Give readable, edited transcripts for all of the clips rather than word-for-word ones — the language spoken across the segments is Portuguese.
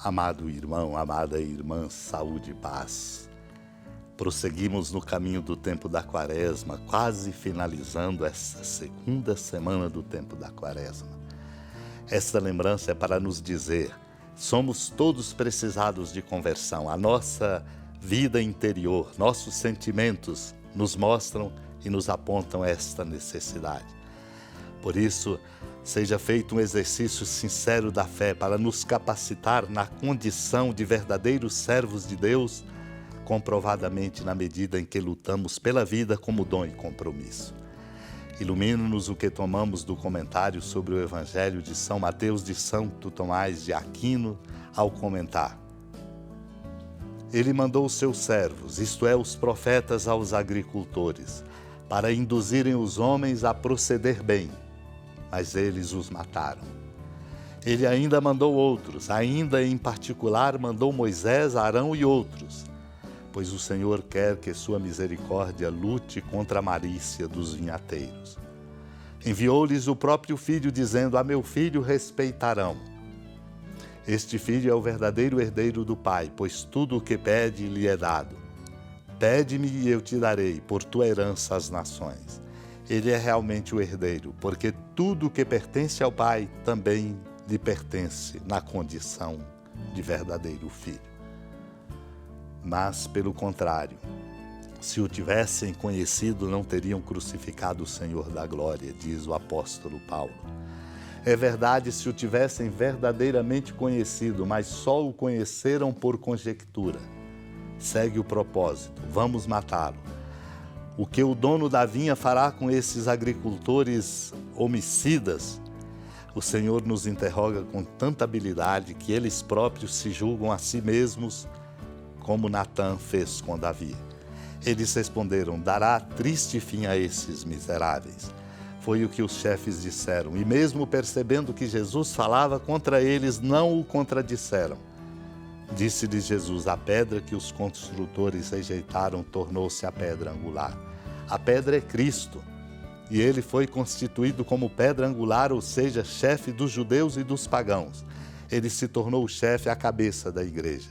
Amado irmão, amada irmã, saúde e paz. Prosseguimos no caminho do tempo da Quaresma, quase finalizando essa segunda semana do tempo da Quaresma. Esta lembrança é para nos dizer, somos todos precisados de conversão. A nossa vida interior, nossos sentimentos nos mostram e nos apontam esta necessidade. Por isso, seja feito um exercício sincero da fé para nos capacitar na condição de verdadeiros servos de Deus, comprovadamente na medida em que lutamos pela vida como dom e compromisso. Ilumina-nos o que tomamos do comentário sobre o Evangelho de São Mateus de Santo Tomás de Aquino ao comentar. Ele mandou os seus servos, isto é, os profetas aos agricultores, para induzirem os homens a proceder bem, mas eles os mataram. Ele ainda mandou outros, ainda em particular mandou Moisés, Arão e outros, pois o Senhor quer que sua misericórdia lute contra a malícia dos vinhateiros. Enviou-lhes o próprio filho, dizendo, a meu filho respeitarão. Este filho é o verdadeiro herdeiro do Pai, pois tudo o que pede lhe é dado. Pede-me e eu te darei, por tua herança às nações. Ele é realmente o herdeiro, porque tudo o que pertence ao Pai também lhe pertence na condição de verdadeiro filho. Mas, pelo contrário, se o tivessem conhecido, não teriam crucificado o Senhor da glória, diz o apóstolo Paulo. É verdade, se o tivessem verdadeiramente conhecido, mas só o conheceram por conjectura. Segue o propósito, vamos matá-lo. O que o dono da vinha fará com esses agricultores homicidas? O Senhor nos interroga com tanta habilidade que eles próprios se julgam a si mesmos, como Natã fez com Davi. Eles responderam, dará triste fim a esses miseráveis. Foi o que os chefes disseram, e mesmo percebendo que Jesus falava contra eles, não o contradisseram. Disse-lhes Jesus, a pedra que os construtores rejeitaram tornou-se a pedra angular. A pedra é Cristo, e ele foi constituído como pedra angular, ou seja, chefe dos judeus e dos pagãos. Ele se tornou o chefe, a cabeça da igreja.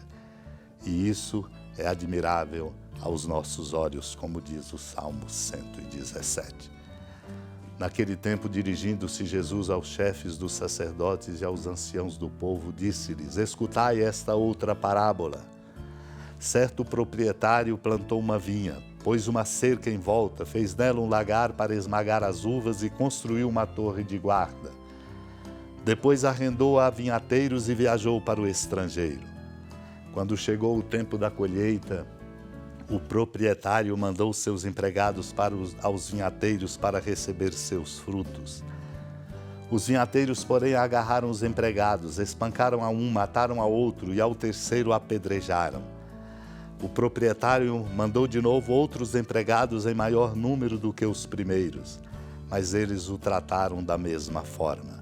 E isso é admirável aos nossos olhos, como diz o Salmo 117. Naquele tempo, dirigindo-se Jesus aos chefes dos sacerdotes e aos anciãos do povo, disse-lhes, escutai esta outra parábola. Certo proprietário plantou uma vinha, pôs uma cerca em volta, fez nela um lagar para esmagar as uvas e construiu uma torre de guarda. Depois arrendou-a a vinhateiros e viajou para o estrangeiro. Quando chegou o tempo da colheita, o proprietário mandou seus empregados aos vinhateiros para receber seus frutos. Os vinhateiros, porém, agarraram os empregados, espancaram a um, mataram a outro e ao terceiro apedrejaram. O proprietário mandou de novo outros empregados em maior número do que os primeiros, mas eles o trataram da mesma forma.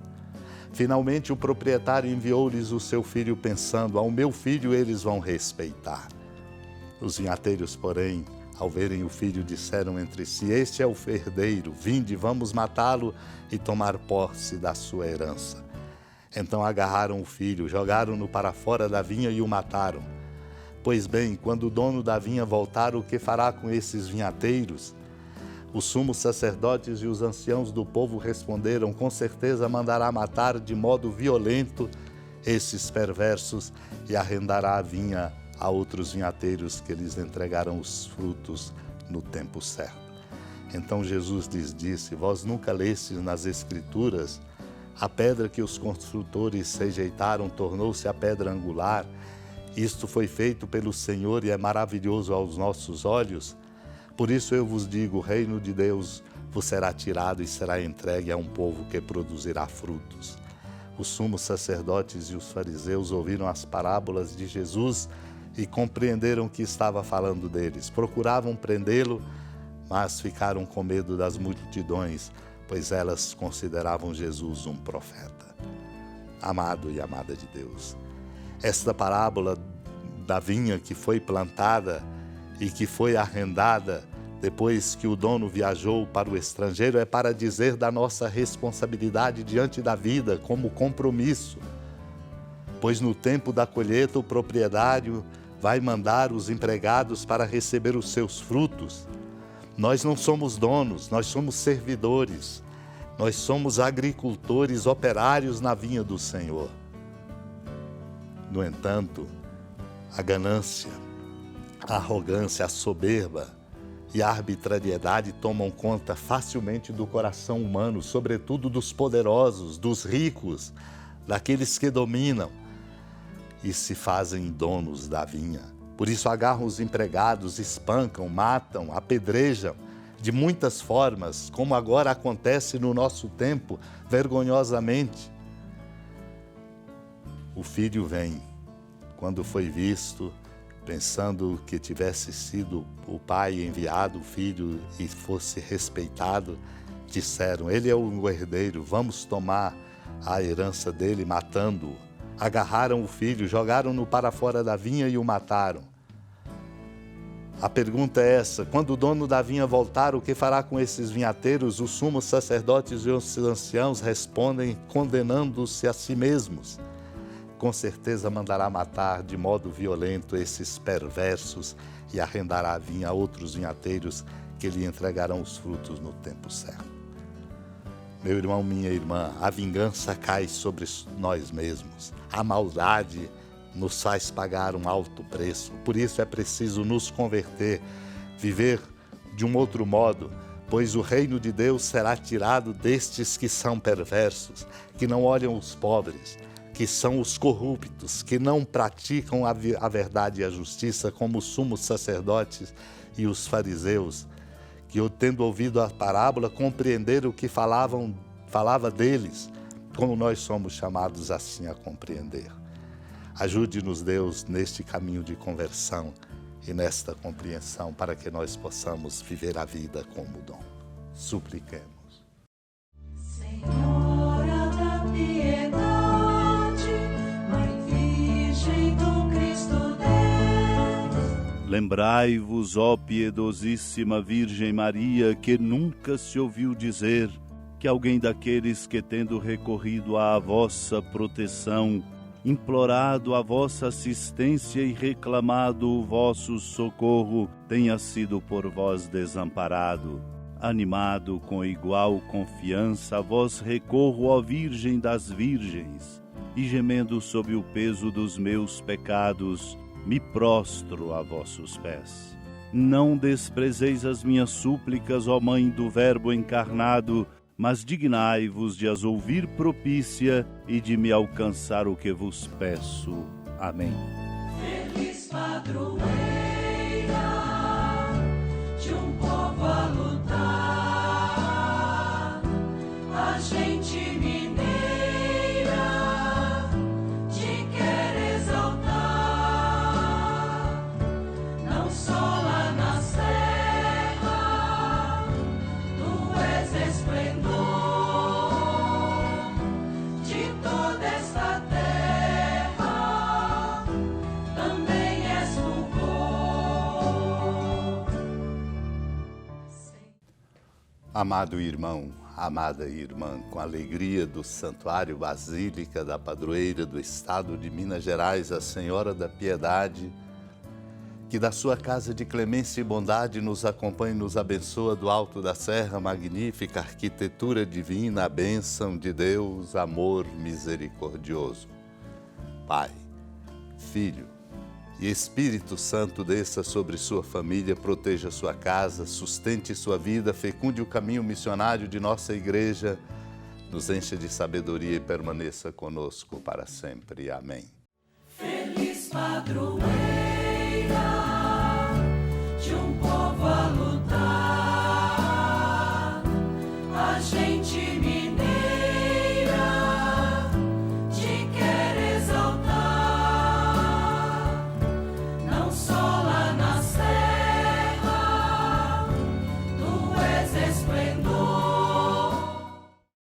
Finalmente, o proprietário enviou-lhes o seu filho, pensando, ao meu filho eles vão respeitar. Os vinhateiros, porém, ao verem o filho, disseram entre si, este é o herdeiro, vinde, vamos matá-lo e tomar posse da sua herança. Então agarraram o filho, jogaram-no para fora da vinha e o mataram. Pois bem, quando o dono da vinha voltar, o que fará com esses vinhateiros? Os sumos sacerdotes e os anciãos do povo responderam, com certeza mandará matar de modo violento esses perversos e arrendará a vinha a outros vinhateiros que lhes entregarão os frutos no tempo certo. Então Jesus lhes disse, vós nunca lestes nas Escrituras, a pedra que os construtores rejeitaram tornou-se a pedra angular, isto foi feito pelo Senhor e é maravilhoso aos nossos olhos. Por isso eu vos digo, o reino de Deus vos será tirado e será entregue a um povo que produzirá frutos. Os sumos sacerdotes e os fariseus ouviram as parábolas de Jesus e compreenderam que estava falando deles. Procuravam prendê-lo, mas ficaram com medo das multidões, pois elas consideravam Jesus um profeta. Amado e amada de Deus, esta parábola da vinha que foi plantada e que foi arrendada depois que o dono viajou para o estrangeiro é para dizer da nossa responsabilidade diante da vida como compromisso. pois no tempo da colheita o proprietário vai mandar os empregados para receber os seus frutos. Nós não somos donos, nós somos servidores. Nós somos agricultores, operários na vinha do Senhor. No entanto, a ganância, a arrogância, a soberba e a arbitrariedade tomam conta facilmente do coração humano, sobretudo dos poderosos, dos ricos, daqueles que dominam e se fazem donos da vinha. Por isso agarram os empregados, espancam, matam, apedrejam de muitas formas, como agora acontece no nosso tempo, vergonhosamente. O filho vem, quando foi visto, pensando que tivesse sido o pai enviado, o filho, e fosse respeitado, disseram, ele é o herdeiro, vamos tomar a herança dele, matando-o. Agarraram o filho, jogaram-no para fora da vinha e o mataram. A pergunta é essa: quando o dono da vinha voltar, o que fará com esses vinhateiros? Os sumos sacerdotes e os anciãos respondem, condenando-se a si mesmos. Com certeza mandará matar de modo violento esses perversos e arrendará a vinha a outros vinhateiros que lhe entregarão os frutos no tempo certo. Meu irmão, minha irmã, a vingança cai sobre nós mesmos. A maldade nos faz pagar um alto preço. Por isso é preciso nos converter, viver de um outro modo, pois o reino de Deus será tirado destes que são perversos, que não olham os pobres, que são os corruptos, que não praticam a verdade e a justiça, como os sumos sacerdotes e os fariseus, que, tendo ouvido a parábola, compreenderam o que falava deles, como nós somos chamados assim a compreender. Ajude-nos, Deus, neste caminho de conversão e nesta compreensão, para que nós possamos viver a vida como dom. Supliquemos. Senhora da piedade, Mãe Virgem do Cristo Deus. Lembrai-vos, ó piedosíssima Virgem Maria, que nunca se ouviu dizer que alguém daqueles que, tendo recorrido à vossa proteção, implorado a vossa assistência e reclamado o vosso socorro, tenha sido por vós desamparado. Animado com igual confiança, a vós recorro, ó Virgem das Virgens, e gemendo sob o peso dos meus pecados, me prostro a vossos pés. Não desprezeis as minhas súplicas, ó Mãe do Verbo encarnado, mas dignai-vos de as ouvir propícia e de me alcançar o que vos peço. Amém. Feliz padroeira de um povo a lutar, a gente mineira te quer exaltar, não só lá na serra, tu és esplendor de toda esta terra, também és fulgor. Amado irmão, amada irmã, com a alegria do Santuário Basílica da Padroeira do Estado de Minas Gerais, a Senhora da Piedade, que da sua casa de clemência e bondade nos acompanhe e nos abençoa do alto da serra, magnífica arquitetura divina, a bênção de Deus, amor misericordioso. Pai, Filho e Espírito Santo, desça sobre sua família, proteja sua casa, sustente sua vida, fecunde o caminho missionário de nossa igreja, nos encha de sabedoria e permaneça conosco para sempre. Amém. Feliz padroeira de um povo a lutar, a gente